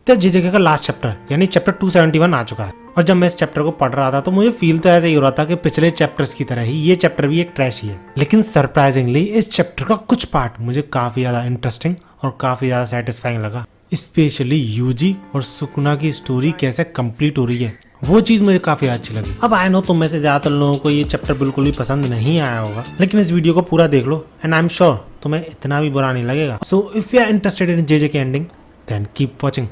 तो जेजेके का last chapter यानी चैप्टर 271 आ चुका है। और जब मैं इस चैप्टर को पढ़ रहा था तो मुझे फील तो ऐसा ही हो रहा था कि पिछले चैप्टर्स की तरह ही ये चैप्टर भी एक ट्रैश ही है। लेकिन सरप्राइजिंगली इस चैप्टर का कुछ पार्ट मुझे काफी ज्यादा इंटरेस्टिंग और काफी ज्यादा सेटिस्फाइंग लगा। स्पेशली यूजी और सुकुना की स्टोरी कैसे कंप्लीट हो रही है, वो चीज मुझे काफी अच्छी लगी। अब आई नो तुम में से ज्यादातर लोगों को ये चैप्टर बिल्कुल भी पसंद नहीं आया होगा, लेकिन इस वीडियो को पूरा देख लो एंड आई एम श्योर तुम्हें इतना भी बुरा नहीं लगेगा। So if you are interested in जेजेके ending then keep watching.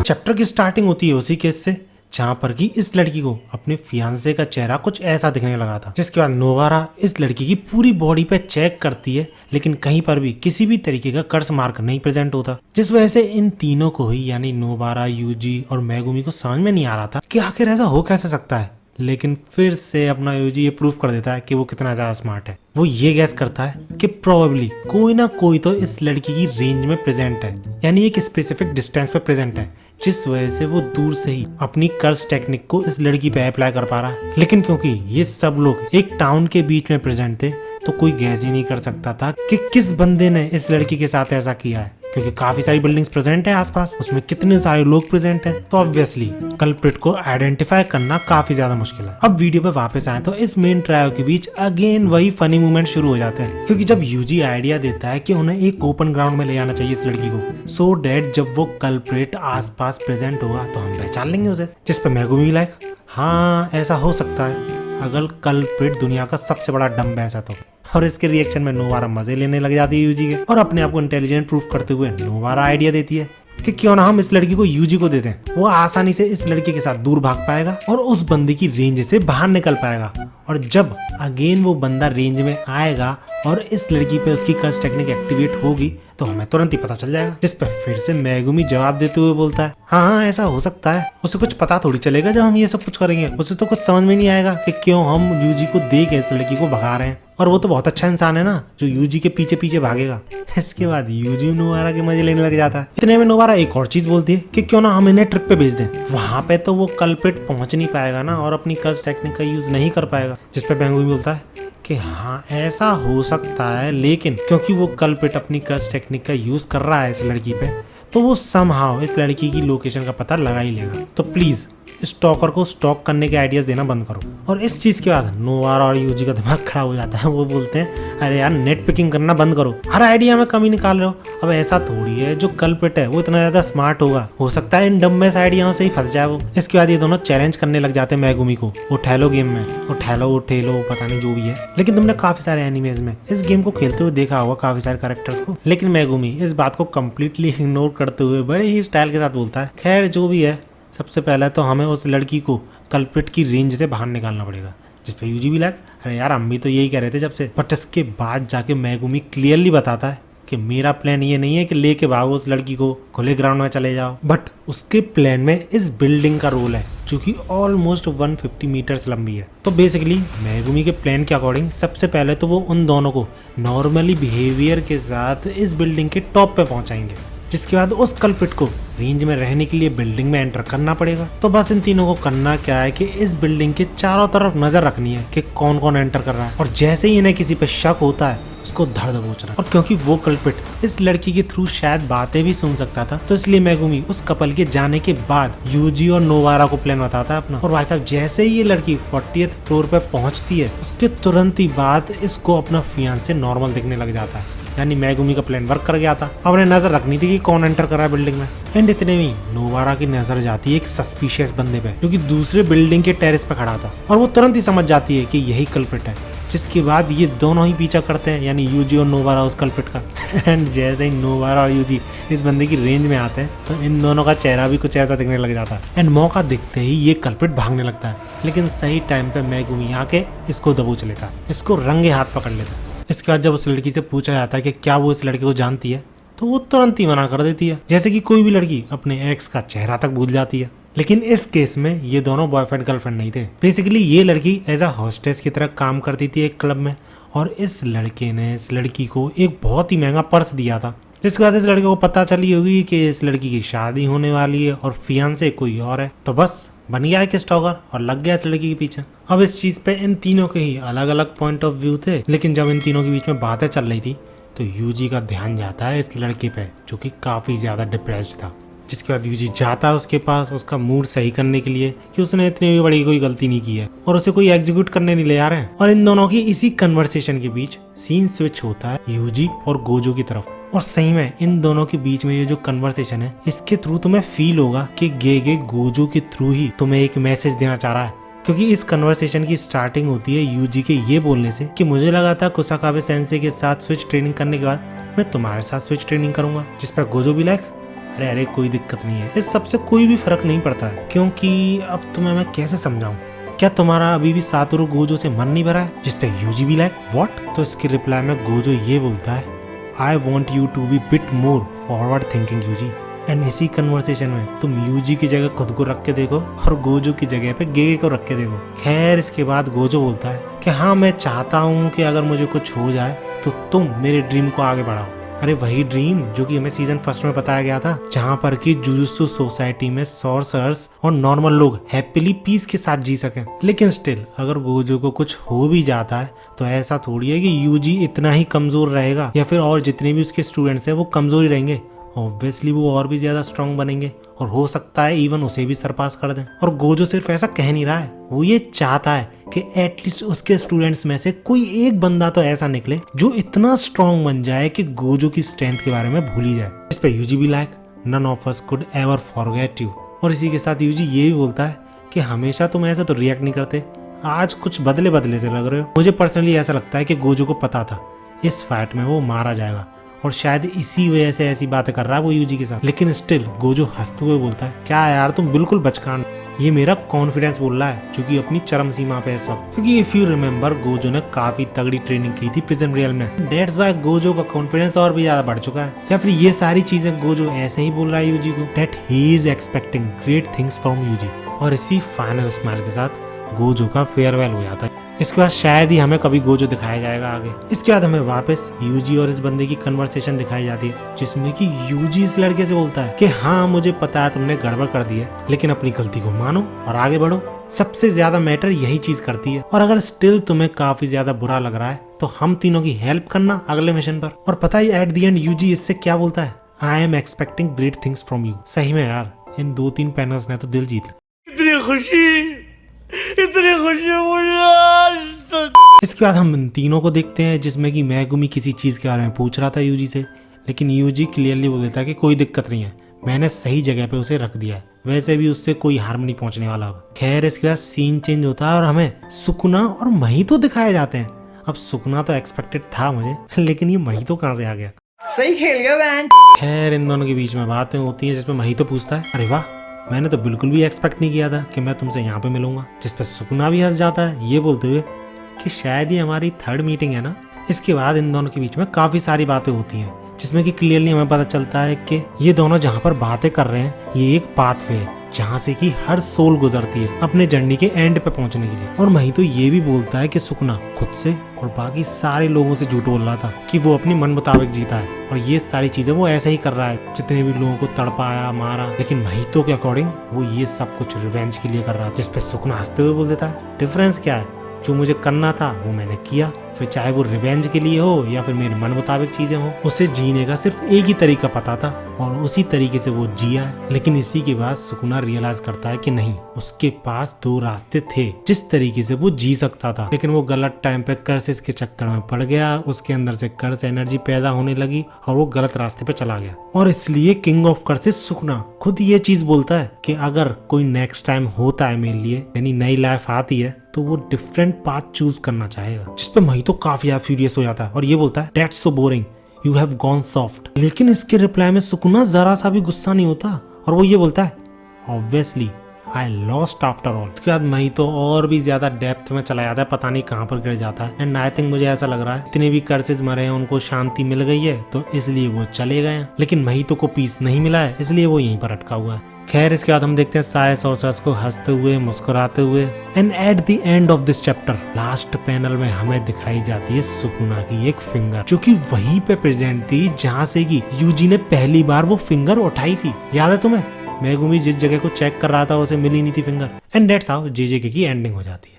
Chapter की स्टार्टिंग होती है उसी केस से जहां पर कि इस लड़की को अपने फियांसे का चेहरा कुछ ऐसा दिखने लगा था। जिसके बाद नोवारा इस लड़की की पूरी बॉडी पे चेक करती है, लेकिन कहीं पर भी किसी भी तरीके का कर्स मार्क नहीं प्रेजेंट होता, जिस वजह से इन तीनों को ही यानी नोवारा, यूजी और मेगुमी को समझ में नहीं आ रहा था कि आखिर ऐसा हो कैसे सकता है। लेकिन फिर से अपना यूजी ये प्रूफ कर देता है कि वो कितना ज्यादा स्मार्ट है। वो ये गैस करता है कि प्रोबेबली कोई ना कोई तो इस लड़की की रेंज में प्रेजेंट है, यानी एक स्पेसिफिक डिस्टेंस पे प्रेजेंट है, जिस वजह से वो दूर से ही अपनी कर्स टेक्निक को इस लड़की पे अप्लाई कर पा रहा है। लेकिन क्योंकि ये सब लोग एक टाउन के बीच में प्रेजेंट थे तो कोई गैस ही नहीं कर सकता था कि किस बंदे ने इस लड़की के साथ ऐसा किया है, क्योंकि काफी सारी बिल्डिंग्स प्रेजेंट है आसपास, उसमें कितने सारे लोग प्रेजेंट हैं, तो ऑब्वियसली कल्प्रिट को आइडेंटिफाई करना काफी ज्यादा मुश्किल है। अब वीडियो पे वापस आए तो इस मेन ट्रायो के बीच अगेन वही फनी मूवमेंट शुरू हो जाते हैं, क्योंकि जब यूजी आइडिया देता है कि उन्हें एक ओपन ग्राउंड में ले जाना चाहिए इस लड़की को, सो डैट जब वो कल्प्रिट आसपास प्रेजेंट होगा तो हम पहचान लेंगे उसे। जिस पे मेगुमी लाइक हाँ ऐसा हो सकता है अगर कल्प्रिट दुनिया का सबसे बड़ा डम्ब ऐसा तो। और इसके रिएक्शन में नोवारा मजे लेने लग जाती है यूजी के, और अपने आप को इंटेलिजेंट प्रूफ करते हुए नोवारा आइडिया देती है कि क्यों ना हम इस लड़की को यूजी को दे दें, वो आसानी से इस लड़की के साथ दूर भाग पाएगा और उस बंदे की रेंज से बाहर निकल पाएगा। और जब अगेन वो बंदा रेंज में आएगा और इस लड़की पे उसकी कर्स टेक्निक एक्टिवेट होगी तो हमें तुरंत ही पता चल जाएगा। जिस पे फिर से मेगुमी जवाब देते हुए बोलता है हाँ ऐसा हो सकता है, उसे कुछ पता थोड़ी चलेगा जब हम ये सब कुछ करेंगे, उसे तो कुछ समझ में नहीं आएगा कि क्यों हम यूजी को दे के इस लड़की को भगा रहे हैं, और वो तो बहुत अच्छा इंसान है ना जो यूजी के पीछे पीछे भागेगा। इसके बाद यूजी नोवारा के मजे लेने लग जाता है। इतने में नोवारा एक और चीज बोलती है कि क्यों ना हम इन्हें ट्रिप पे भेज दें, वहां पे तो वो कल्प्रिट पहुंच नहीं पाएगा ना और अपनी कर्स टेक्निक का यूज नहीं कर पाएगा। जिस पे मेगुमी बोलता है कि हाँ ऐसा हो सकता है, लेकिन क्योंकि वो कल्प्रिट अपनी कर्स टेक्निक का यूज कर रहा है इस लड़की पे तो वो समहाउ इस लड़की की लोकेशन का पता लगा ही लेगा। तो प्लीज स्टॉकर को स्टॉक करने के आइडियाज देना बंद करो। और इस चीज के बाद नोवारा और यूजी का दिमाग खराब हो जाता है। वो बोलते हैं अरे यार नेट पिकिंग करना बंद करो, हर आइडिया में कमी निकाल रहे हो। अब ऐसा थोड़ी है जो कल्प्रिट है वो इतना ज्यादा स्मार्ट होगा, हो सकता है इन डम्बेस आइडियाओं से ही फंस जाए वो। इसके बाद ये दोनों चैलेंज करने लग जाते हैं मेगुमी को उठैलो गेम में, उठैलो पता नहीं जो भी है। लेकिन तुमने काफी सारे एनिमेज में इस गेम को खेलते हुए देखा होगा काफी सारे कैरेक्टर्स को, लेकिन मेगुमी इस बात को कम्प्लीटली इग्नोर करते हुए बड़े ही स्टाइल के साथ बोलता है खैर जो भी है, सबसे पहले तो हमें उस लड़की को कल्प्रिट की रेंज से बाहर निकालना पड़ेगा। जिस पे यूजी भी लाइक अरे यार हम भी तो यही कह रहे थे जब से। बट इसके बाद जाके मेगुमी क्लियरली बताता है कि मेरा प्लान ये नहीं है कि लेके भागो उस लड़की को खुले ग्राउंड में चले जाओ, बट उसके प्लान में इस बिल्डिंग का रोल है जो कि ऑलमोस्ट 150 मीटर्स लंबी है। तो बेसिकली मेगुमी के प्लान के अकॉर्डिंग सबसे पहले तो वो उन दोनों को नॉर्मली बिहेवियर के साथ इस बिल्डिंग के टॉप पे पहुंचाएंगे, जिसके बाद उस कल्प्रिट को रेंज में रहने के लिए बिल्डिंग में एंटर करना पड़ेगा। तो बस इन तीनों को करना क्या है कि इस बिल्डिंग के चारों तरफ नजर रखनी है कि कौन कौन एंटर कर रहा है, और जैसे ही इन्हें किसी पे शक होता है उसको धड़ दबोचना। और क्योंकि वो कल्प्रिट इस लड़की के थ्रू शायद बातें भी सुन सकता था, तो इसलिए मेगुमी उस कपल के जाने के बाद यूजी और नोवारा को प्लान बताता है अपना। और भाई साहब जैसे ही ये लड़की 40th फ्लोर पे पहुंचती है उसके तुरंत ही बाद इसको अपना फियांसे नॉर्मल दिखने लग जाता है, यानी मेगुमी का प्लान वर्क कर गया था। अब उन्हें नजर रखनी थी कि कौन एंटर कर रहा है बिल्डिंग में। एंड इतने में नोवारा की नजर जाती है एक सस्पिशियस बंदे पे जो कि दूसरे बिल्डिंग के टेरेस पे खड़ा था, और वो तुरंत ही समझ जाती है कि यही कल्प्रिट है। जिसके बाद ये दोनों ही पीछा करते हैं, यानी यूजी और नोवारा उस कल्प्रिट का। एंड जैसे ही नोवारा और यूजी इस बंदे की रेंज में आते हैं तो इन दोनों का चेहरा भी कुछ ऐसा दिखने लग जाता है। एंड मौका दिखते ही ये कल्प्रिट भागने लगता है, लेकिन सही टाइम पे मेगुमी आके इसको दबोच लेता है, इसको रंगे हाथ पकड़ लेता है। इसके बाद जब उस लड़की से पूछा जाता है कि क्या वो इस लड़के को जानती है, तो वो तुरंत ही मना कर देती है, जैसे कि कोई भी लड़की अपने एक्स का चेहरा तक भूल जाती है। लेकिन इस केस में ये दोनों बॉयफ्रेंड गर्लफ्रेंड नहीं थे। बेसिकली ये लड़की एज अ हॉस्टेस की तरह काम करती थी एक क्लब में, और इस लड़के ने इस लड़की को एक बहुत ही महंगा पर्स दिया था। जिसके बाद इस लड़के को पता चली होगी कि इस लड़की की शादी होने वाली है और फियांसे कोई और है। तो बस बन गया एक स्टॉकर और लग गया इस लड़की के पीछे। अब इस चीज पे इन तीनों के ही अलग अलग पॉइंट ऑफ व्यू थे, लेकिन जब इन तीनों के बीच में बातें चल रही थी तो यूजी का ध्यान जाता है इस लड़के पे जो कि काफी ज्यादा डिप्रेस्ड था। जिसके बाद यूजी जाता है उसके पास उसका मूड सही करने के लिए कि उसने इतनी भी बड़ी कोई गलती नहीं की है और उसे कोई एग्जीक्यूट करने नहीं ले आ रहे हैं। और इन दोनों की इसी कन्वर्सेशन के बीच सीन स्विच होता है यूजी और गोजो की तरफ। और सही में इन दोनों के बीच में ये जो कन्वर्सेशन है इसके थ्रू तुम्हें फील होगा कि गेगे गोजो के थ्रू ही तुम्हें एक मैसेज देना चाह रहा है, क्योंकि इस कन्वर्सेशन की स्टार्टिंग होती है यूजी के ये बोलने से कि मुझे लगा था कुसाकाबे सेंसे के साथ स्विच ट्रेनिंग करने के बाद मैं तुम्हारे साथ स्विच ट्रेनिंग करूंगा। जिस पर गोजो भी लाइक अरे अरे कोई दिक्कत नहीं है, इस सबसे कोई भी फर्क नहीं पड़ता है, क्योंकि अब तुम्हें मैं कैसे समझाऊं, क्या तुम्हारा अभी भी सातोरू गोजो से मन नहीं भरा है। जिस पे यूजी भी लाइक व्हाट। तो इसके रिप्लाई में गोजो ये बोलता है I want you to be bit more forward thinking Yuji. And इसी कन्वर्सेशन में तुम यूजी की जगह खुद को रख के देखो और गोजो की जगह पे गेगे को रख के देखो। खैर इसके बाद गोजो बोलता है कि हाँ मैं चाहता हूँ कि अगर मुझे कुछ हो जाए तो तुम मेरे ड्रीम को आगे बढ़ाओ। अरे वही ड्रीम जो कि हमें सीजन फर्स्ट में बताया गया था, जहाँ पर कि जुजुत्सु सोसाइटी में सॉर्सरर्स और नॉर्मल लोग हैप्पीली पीस के साथ जी सकें। लेकिन स्टिल अगर गोजो को कुछ हो भी जाता है तो ऐसा थोड़ी है कि यूजी इतना ही कमजोर रहेगा या फिर और जितने भी उसके स्टूडेंट्स हैं वो कमजोर ही रहेंगे। ऑब्वियसली वो और भी ज्यादा स्ट्रांग बनेंगे और हो सकता है इवन उसे भी सरपास कर दें। और गोजो सिर्फ ऐसा कह नहीं रहा है, वो ये चाहता है कि एटलीस्ट उसके स्टूडेंट्स में से कोई एक बंदा तो ऐसा निकले जो इतना स्ट्रांग बन जाए कि गोजो की स्ट्रेंथ के बारे में भूल ही जाए। इस पे यूजी भी like none of us could ever forget you. और इसी के साथ यूजी ये भी बोलता है कि हमेशा तुम ऐसा तो रिएक्ट नहीं करते, आज कुछ बदले बदले से लग रहे हो। मुझे पर्सनली ऐसा लगता है कि गोजो को पता था इस फाइट में वो मारा जाएगा और शायद इसी वजह से ऐसी बातें कर रहा है वो यूजी के साथ। लेकिन स्टिल गोजो हंसते हुए बोलता है क्या यार तुम बिल्कुल बचकान। ये मेरा कॉन्फिडेंस बोल रहा है जो कि अपनी चरम सीमा पे इस वक्त, क्योंकि इफ यू रिमेम्बर गोजो ने काफी तगड़ी ट्रेनिंग की थी प्रिजन रियल में। दैट्स व्हाई गोजो का कॉन्फिडेंस और भी ज्यादा बढ़ चुका है। या फिर ये सारी चीजें गोजो ऐसे ही बोल रहा है यूजी को that he is expecting great things from Yuji. और इसी फाइनल स्माइल के साथ गोजो का फेयरवेल हो जाता है। इसके बाद शायद ही हमें कभी गोजो दिखाया जाएगा आगे। इसके बाद हमें वापस यूजी और इस बंदे की कन्वर्सेशन दिखाई जाती है जिसमें कि यूजी इस लड़के से बोलता है कि हाँ मुझे पता है तुमने गड़बड़ कर दी है, लेकिन अपनी गलती को मानो और आगे बढ़ो। सबसे ज्यादा मैटर यही चीज करती है। और अगर स्टिल तुम्हें काफी ज्यादा बुरा लग रहा है तो हम तीनों की हेल्प करना अगले मिशन पर। और पता ही एट द एंड यूजी इससे क्या बोलता है, I am expecting great things from you. सही में यार इन 2-3 पैनल्स ने तो दिल जीत लिया। इतनी खुशी मुझे। इसके बाद हम इन तीनों को देखते हैं जिसमें कि मैगुमी किसी चीज के बारे में पूछ रहा था यूजी से, लेकिन यूजी क्लियरली बोल देता है कि कोई दिक्कत नहीं है, मैंने सही जगह पे उसे रख दिया है, वैसे भी उससे कोई हार्म नहीं पहुंचने वाला। खैर इसके बाद सीन चेंज होता है और हमें सुकुना और महितो दिखाए जाते हैं। अब सुकुना तो एक्सपेक्टेड था मुझे, लेकिन ये महितो कहाँ से आ गया। सही खेल गया बैंड। खैर इन दोनों के बीच में बातें होती हैं जिसमें महितो पूछता है अरे वाह मैंने तो बिल्कुल भी एक्सपेक्ट नहीं किया था कि मैं तुमसे यहाँ पे मिलूंगा। जिस पर सुकुना भी हंस जाता है ये बोलते हुए कि शायद ये हमारी 3rd मीटिंग है ना। इसके बाद इन दोनों के बीच में काफी सारी बातें होती हैं जिसमें कि क्लियरली हमें पता चलता है कि ये दोनों जहाँ पर बातें कर रहे हैं ये एक पाथवे है जहाँ से कि हर सोल गुजरती है अपने जर्नी के एंड पे पहुंचने के लिए। और महितो ये भी बोलता है कि सुकुना खुद से और बाकी सारे लोगों से झूठ बोल रहा था कि वो अपनी मन मुताबिक जीता है और ये सारी चीजें वो ऐसे ही कर रहा है, जितने भी लोगों को तड़पाया मारा। लेकिन महितो के अकॉर्डिंग वो ये सब कुछ रिवेंज के लिए कर रहा था। जिस पे सुकुना हंसते हुए बोल देता है डिफरेंस क्या है, जो मुझे करना था वो मैंने किया, फिर चाहे वो रिवेंज के लिए हो या फिर मेरे मन मुताबिक चीजें हो। उसे जीने का सिर्फ एक ही तरीका पता था और उसी तरीके से वो जिया है। लेकिन इसी के बाद सुकुना रियलाइज करता है कि नहीं, उसके पास 2 रास्ते थे जिस तरीके से वो जी सकता था, लेकिन वो गलत टाइम पे कर्सेस के चक्कर में पड़ गया, उसके अंदर से कर्स एनर्जी पैदा होने लगी और वो गलत रास्ते पे चला गया। और इसलिए किंग ऑफ कर्सेस सुकुना खुद ये चीज बोलता है कि अगर कोई नेक्स्ट टाइम होता है मेरे लिए, यानी नई लाइफ आती है, तो वो डिफरेंट पाथ चूज करना चाहेगा। जिसपे महितो काफी फ्यूरियस हो जाता है और ये बोलता है that's so boring, you have gone soft. लेकिन इसके रिप्लाई में सुकुना जरा सा भी गुस्सा नहीं होता और वो ये बोलता है obviously I lost after all. इसके बाद महितो और भी ज्यादा डेप्थ में चला जाता है, पता नहीं कहाँ पर गिर जाता है। एंड आई थिंक मुझे ऐसा लग रहा है इतने भी कर्सेस मरे हैं उनको शांति मिल गई है तो इसलिए वो चले गए हैं, लेकिन महितो को पीस नहीं मिला है इसलिए वो यहीं पर अटका हुआ है। खैर इसके बाद हम देखते हैं सारे सॉर्सरर्स को हंसते हुए मुस्कुराते हुए। And at the end of this chapter last panel में हमें दिखाई जाती है सुकुना की एक फिंगर जो कि वहीं पे प्रेजेंट थी जहाँ से कि यूजी ने पहली बार वो फिंगर उठाई थी। याद है तुम्हें? मेगुमी जिस जगह को चेक कर रहा था उसे मिली नहीं थी फिंगर। एंड दैट्स हाउ जेजेके की एंडिंग हो जाती है।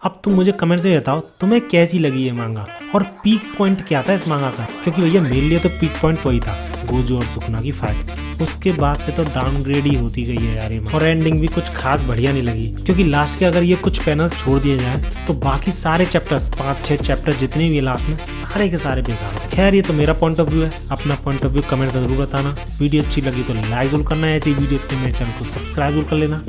अब तुम मुझे कमेंट्स में बताओ तुम्हें कैसी लगी ये मांगा और पीक पॉइंट क्या था इस मांगा का, क्योंकि भैया मेरे लिए तो पीक पॉइंट वही था, गोजो और सुकुना की फाइट। उसके बाद से तो डाउनग्रेड ही होती गई है यार ये मांगा। और एंडिंग भी कुछ खास बढ़िया नहीं लगी, क्योंकि लास्ट के अगर ये कुछ पैनल छोड़ दिए जाए तो बाकी सारे चैप्टर्स 5-6 चैप्टर जितने भी लास्ट में सारे के सारे बेकार है। खैर ये तो मेरा पॉइंट ऑफ व्यू है, अपना पॉइंट ऑफ व्यू कमेंट जरूर बताना। वीडियो अच्छी लगी तो लाइक जरूर करना, ऐसी वीडियोस के मेरे चैनल को सब्सक्राइब जरूर कर लेना।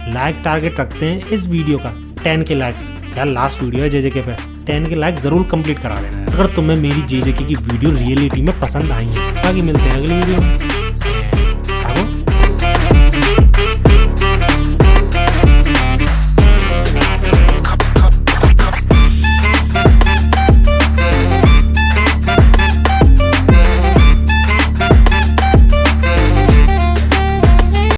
लाइक टारगेट रखते हैं इस वीडियो का 10 के लाइक्स। यार लास्ट वीडियो है जेजेके पे, 10 के लाइक जरूर कंप्लीट करा लेना अगर तुम्हें मेरी जेजेके की वीडियो रियलिटी में पसंद आई है। बाकी मिलते हैं अगली वीडियो में।